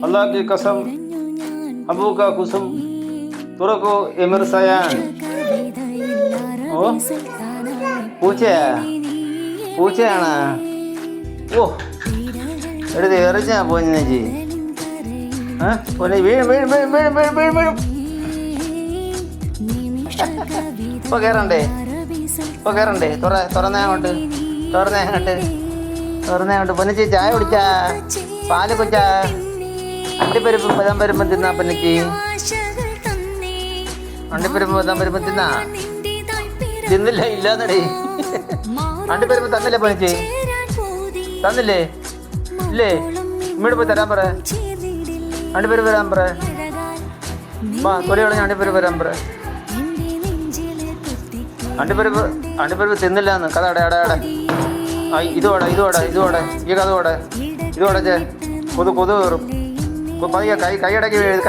अल्लाह की कसम अबू का कुसुम तुरको एमर सयान ഓ പൂച്ചയാ പൂച്ചയാണ് ഓ എടുത്ത് എറിച്ചാ പോഞ്ഞേച്ചി പോലെ വീഴും വീഴും വീഴും വീഴും വീഴും വീഴും വീഴും ഇപ്പൊ കയറണ്ടേ ഇപ്പൊ കയറണ്ടേ തുറന്നേ അങ്ങോട്ട് തുറന്നേ അങ്ങോട്ട് പൊന്നിച്ച് ചായ കുടിച്ചാ പാല് കുടിച്ചാ അണ്ടിപ്പരിപ്പും പദംപരിപ്പും തിന്നാ പൊന്നിക്ക് അണ്ടിപ്പരിപ്പും പദംപരിപ്പും തിന്നാ തിന്നില്ല ഇല്ലാന്നടേ അണ്ടിപ്പരിപ്പ് തന്നില്ലേ പൊന്നിച്ച് തന്നില്ലേ ഇല്ലേ ഇമ്മയോട് പോയി തരാൻ പറ അണ്ടിപ്പരിപ്പ് വരാൻ പറ തൊലി കളഞ്ഞ അണ്ടിപ്പരിപ്പ് വരാൻ പറ അണ്ടിപ്പരിപ്പ് തിന്നില്ലാന്ന് കഥ അട ഇതോടെ ഈ കഥ ഓടെ ഇതോടെ ചേ കൊതു കയറും പതിയെ കൈ ഇടയ്ക്ക് വീഴുത്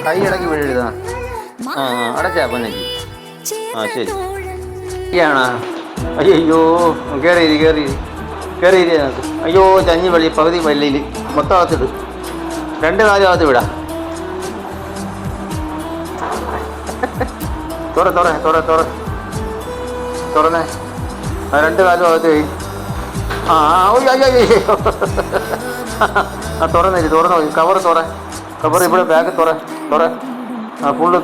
കൈ ഇടയ്ക്ക് വീഴുതാ അടച്ചാ പൊന്നേച്ചി ശരിയാണോ അയ്യോ കയറിയിരി അയ്യോ ചഞ്ഞി വെള്ളി പകുതി വെള്ളിയിൽ മൊത്തം അകത്തിട്ട് 2 കാലും അകത്ത് വിടാ തുറന്നേ 2 കാലും അകത്ത് പോയി തുറന്നു കവർ ഇവിടെ ബാഗ് തുറ ഫുള്ള്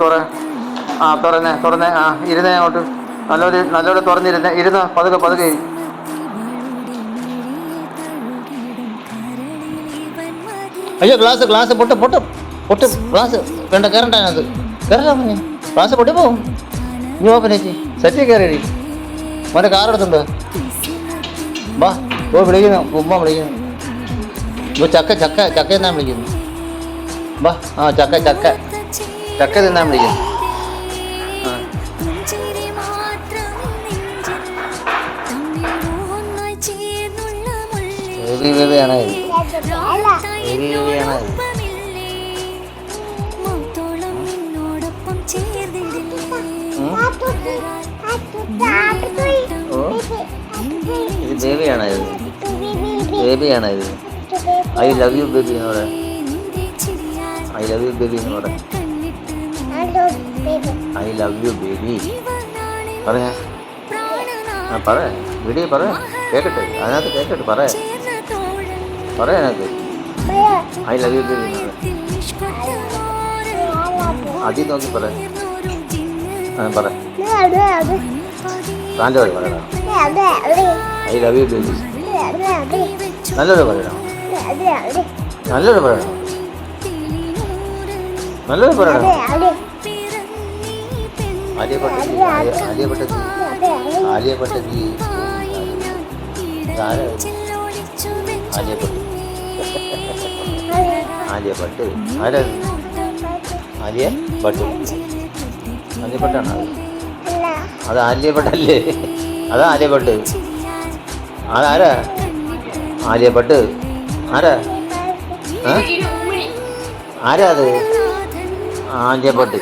തുറന്നേ ഇരുന്നേ അങ്ങോട്ട് നല്ലപോലെ തുറന്നിരുന്നോ പതുക്കെ അയ്യോ ഗ്ലാസ് പൊട്ടും ഗ്ലാസ് വേണ്ട കയറണ്ട അതിനകത്ത് കയറണ്ട ഗ്ലാസ് പൊട്ടിപ്പോവും നീ ഓപ്പനേച്ചി സെറ്റ് കയറി മോൻ്റെ കാർ എടുത്തുണ്ടോ വാ വിളിക്കുന്നു ഉമ്മ വിളിക്കുന്നു ഇപ്പൊ ചക്ക തിന്നാൻ വിളിക്കുന്നു വാ ചക്ക തിന്നാൻ വിളിക്കുന്നു ബേബിയാണ് ഇത് ഐ ലവ് യു ബേബി എന്ന് പറയാം ഐ ലവ് യു ബേബി പറയാ വീഡിയോ പറയാ കേക്കട്ടെ അതിനകത്ത് കേക്കട്ടെ പറയാനകത്ത് ഐ ലവ് യു ബേബി ആദ്യം നോക്കി പറ താൻ്റെ പറയണം ഐ ലവ് യു ബേബി നല്ലൊരു പറയണം ആലിയ ഭട്ട് ആലിയഭട്ടാണ് അത് ആലിയഭട്ടല്ലേ അതാ ആലിയഭട്ട് അതാരാ ആലിയഭട്ട് ആരാ അത് ആലിയഭട്ട്